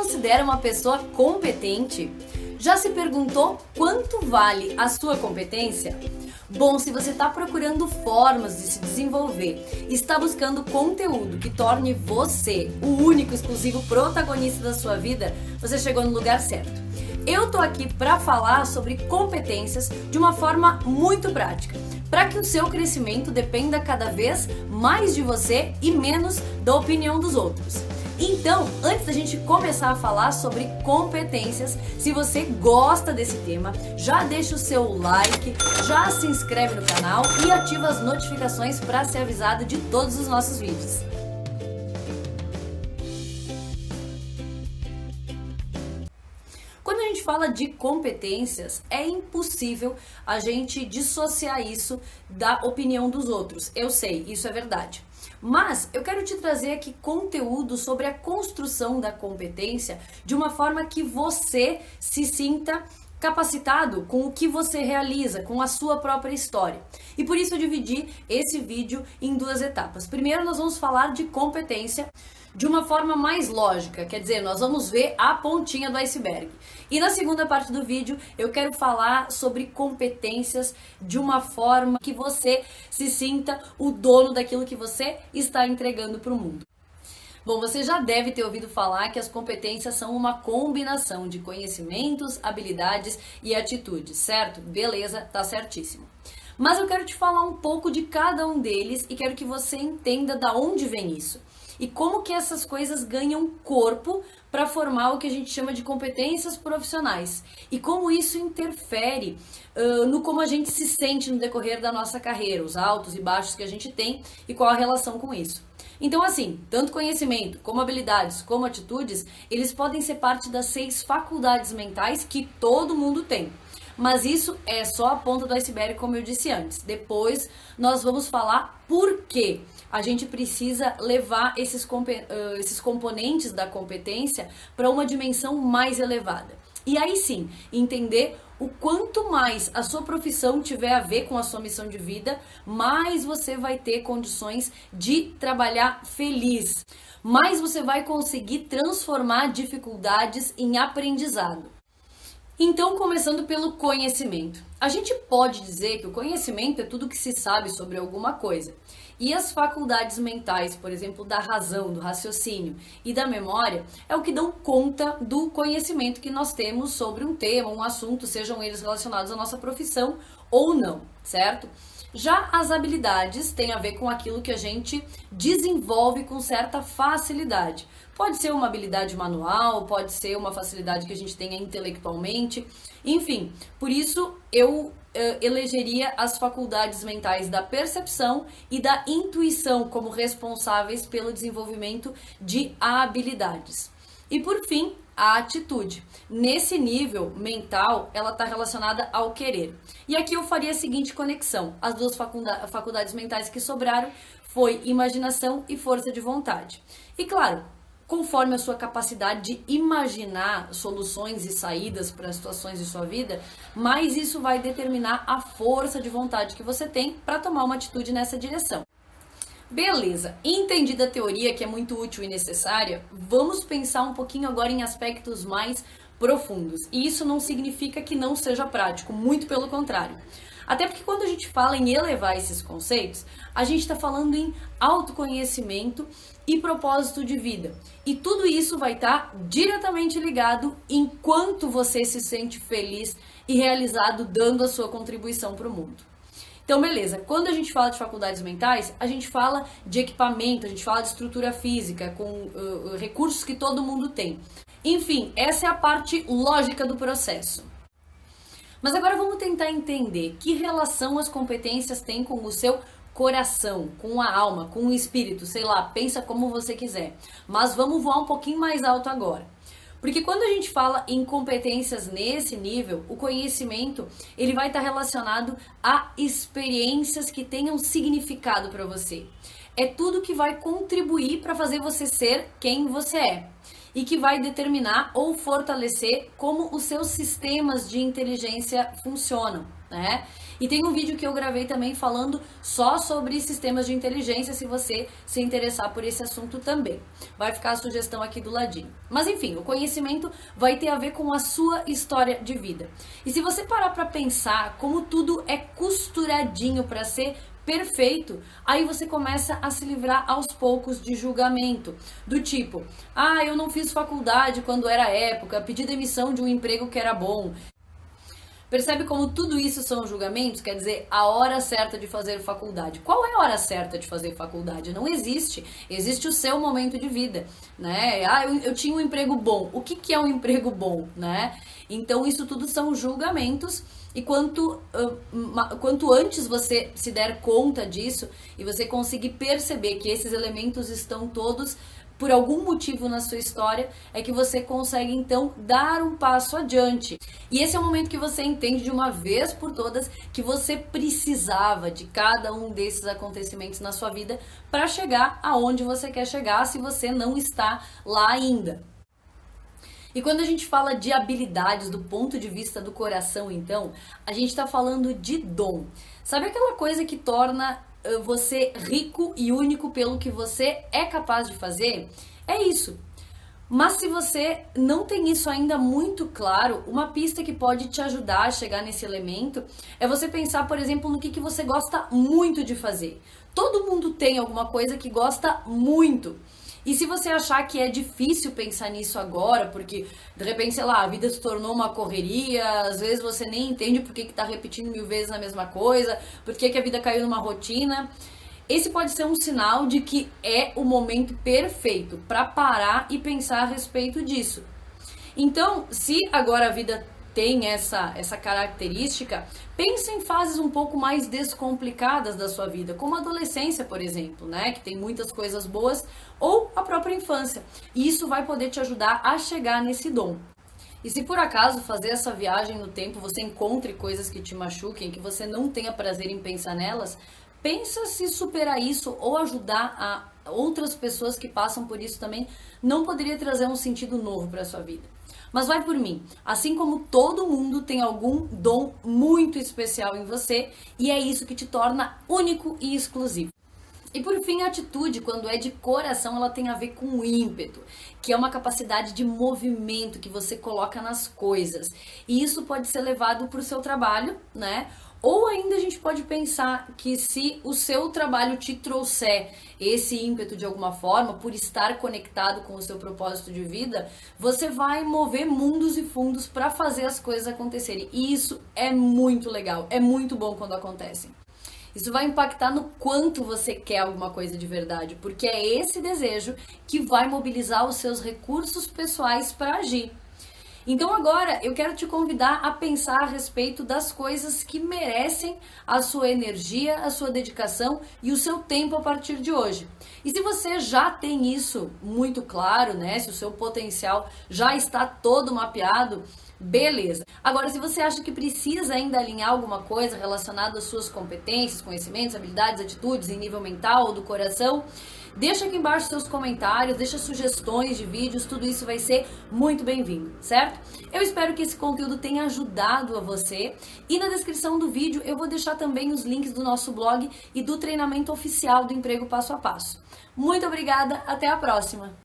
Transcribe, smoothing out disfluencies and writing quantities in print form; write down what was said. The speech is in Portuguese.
considera uma pessoa competente? Já se perguntou quanto vale a sua competência? Bom, se você está procurando formas de se desenvolver, está buscando conteúdo que torne você o único, exclusivo protagonista da sua vida, você chegou no lugar certo. Eu tô aqui para falar sobre competências de uma forma muito prática, para que o seu crescimento dependa cada vez mais de você e menos da opinião dos outros. Então, antes da gente começar a falar sobre competências, se você gosta desse tema, já deixa o seu like, já se inscreve no canal e ativa as notificações para ser avisado de todos os nossos vídeos. Quando a gente fala de competências, é impossível a gente dissociar isso da opinião dos outros. Eu sei, isso é verdade. Mas eu quero te trazer aqui conteúdo sobre a construção da competência de uma forma que você se sinta capacitado com o que você realiza, com a sua própria história. E por isso eu dividi esse vídeo em duas etapas. Primeiro nós vamos falar de competência de uma forma mais lógica, quer dizer, nós vamos ver a pontinha do iceberg. E na segunda parte do vídeo eu quero falar sobre competências de uma forma que você se sinta o dono daquilo que você está entregando para o mundo. Bom, você já deve ter ouvido falar que as competências são uma combinação de conhecimentos, habilidades e atitudes, certo? Beleza, tá certíssimo. Mas eu quero te falar um pouco de cada um deles e quero que você entenda da onde vem isso. E como que essas coisas ganham corpo para formar o que a gente chama de competências profissionais. E como isso interfere no como a gente se sente no decorrer da nossa carreira, os altos e baixos que a gente tem e qual a relação com isso. Então assim, tanto conhecimento, como habilidades, como atitudes, eles podem ser parte das 6 faculdades mentais que todo mundo tem. Mas isso é só a ponta do iceberg, como eu disse antes. Depois nós vamos falar por que a gente precisa levar esses componentes da competência para uma dimensão mais elevada. E aí sim, entender o quanto mais a sua profissão tiver a ver com a sua missão de vida, mais você vai ter condições de trabalhar feliz. Mais você vai conseguir transformar dificuldades em aprendizado. Então, começando pelo conhecimento. A gente pode dizer que o conhecimento é tudo que se sabe sobre alguma coisa. E as faculdades mentais, por exemplo, da razão, do raciocínio e da memória, é o que dão conta do conhecimento que nós temos sobre um tema, um assunto, sejam eles relacionados à nossa profissão ou não, certo? Já as habilidades têm a ver com aquilo que a gente desenvolve com certa facilidade. Pode ser uma habilidade manual, pode ser uma facilidade que a gente tenha intelectualmente, enfim. Por isso eu elegeria as faculdades mentais da percepção e da intuição como responsáveis pelo desenvolvimento de habilidades. E por fim, a atitude. Nesse nível mental, ela está relacionada ao querer. E aqui eu faria a seguinte conexão. As duas faculdades mentais que sobraram foi imaginação e força de vontade. E claro, conforme a sua capacidade de imaginar soluções e saídas para as situações de sua vida, mais isso vai determinar a força de vontade que você tem para tomar uma atitude nessa direção. Beleza, entendida a teoria que é muito útil e necessária, vamos pensar um pouquinho agora em aspectos mais profundos. E isso não significa que não seja prático, muito pelo contrário. Até porque quando a gente fala em elevar esses conceitos, a gente está falando em autoconhecimento e propósito de vida. E tudo isso vai estar diretamente ligado enquanto você se sente feliz e realizado dando a sua contribuição para o mundo. Então, beleza, quando a gente fala de faculdades mentais, a gente fala de equipamento, a gente fala de estrutura física, com recursos que todo mundo tem. Enfim, essa é a parte lógica do processo. Mas agora vamos tentar entender que relação as competências têm com o seu coração, com a alma, com o espírito, sei lá, pensa como você quiser. Mas vamos voar um pouquinho mais alto agora. Porque quando a gente fala em competências nesse nível, o conhecimento ele vai estar relacionado a experiências que tenham significado para você. É tudo que vai contribuir para fazer você ser quem você é e que vai determinar ou fortalecer como os seus sistemas de inteligência funcionam. né? E tem um vídeo que eu gravei também falando só sobre sistemas de inteligência, se você se interessar por esse assunto também. Vai ficar a sugestão aqui do ladinho. Mas enfim, o conhecimento vai ter a ver com a sua história de vida. E se você parar para pensar como tudo é costuradinho para ser perfeito, aí você começa a se livrar aos poucos de julgamento, do tipo, eu não fiz faculdade quando era época, pedi demissão de um emprego que era bom. Percebe como tudo isso são julgamentos? Quer dizer, a hora certa de fazer faculdade. Qual é a hora certa de fazer faculdade? Não existe. Existe o seu momento de vida, né? Eu tinha um emprego bom. O que é um emprego bom, né? Então, isso tudo são julgamentos. E quanto antes você se der conta disso e você conseguir perceber que esses elementos estão todos por algum motivo na sua história, é que você consegue então dar um passo adiante. E esse é o momento que você entende de uma vez por todas que você precisava de cada um desses acontecimentos na sua vida para chegar aonde você quer chegar, se você não está lá ainda. E quando a gente fala de habilidades do ponto de vista do coração, então, a gente está falando de dom. Sabe aquela coisa que torna você rico e único pelo que você é capaz de fazer? É isso. Mas se você não tem isso ainda muito claro, uma pista que pode te ajudar a chegar nesse elemento é você pensar, por exemplo, no que você gosta muito de fazer. Todo mundo tem alguma coisa que gosta muito. E se você achar que é difícil pensar nisso agora, porque de repente, sei lá, a vida se tornou uma correria, às vezes você nem entende por que tá repetindo 1000 vezes a mesma coisa, por que a vida caiu numa rotina, esse pode ser um sinal de que é o momento perfeito para parar e pensar a respeito disso. Então, se agora a vida tem essa característica, pense em fases um pouco mais descomplicadas da sua vida, como a adolescência, por exemplo, né, que tem muitas coisas boas, ou a própria infância. E isso vai poder te ajudar a chegar nesse dom. E se por acaso fazer essa viagem no tempo você encontre coisas que te machuquem, que você não tenha prazer em pensar nelas, pensa se superar isso ou ajudar a outras pessoas que passam por isso também não poderia trazer um sentido novo para sua vida. Mas vai por mim, assim como todo mundo tem algum dom muito especial em você e é isso que te torna único e exclusivo. E por fim, a atitude, quando é de coração, ela tem a ver com ímpeto, que é uma capacidade de movimento que você coloca nas coisas. E isso pode ser levado para o seu trabalho, né? Ou ainda a gente pode pensar que se o seu trabalho te trouxer esse ímpeto de alguma forma, por estar conectado com o seu propósito de vida, você vai mover mundos e fundos para fazer as coisas acontecerem. E isso é muito legal, é muito bom quando acontecem. Isso vai impactar no quanto você quer alguma coisa de verdade, porque é esse desejo que vai mobilizar os seus recursos pessoais para agir. Então agora eu quero te convidar a pensar a respeito das coisas que merecem a sua energia, a sua dedicação e o seu tempo a partir de hoje. E se você já tem isso muito claro, né? Se o seu potencial já está todo mapeado, beleza. Agora, se você acha que precisa ainda alinhar alguma coisa relacionada às suas competências, conhecimentos, habilidades, atitudes em nível mental ou do coração, deixa aqui embaixo seus comentários, deixa sugestões de vídeos, tudo isso vai ser muito bem-vindo, certo? Eu espero que esse conteúdo tenha ajudado a você e na descrição do vídeo eu vou deixar também os links do nosso blog e do treinamento oficial do Emprego Passo a Passo. Muito obrigada, até a próxima!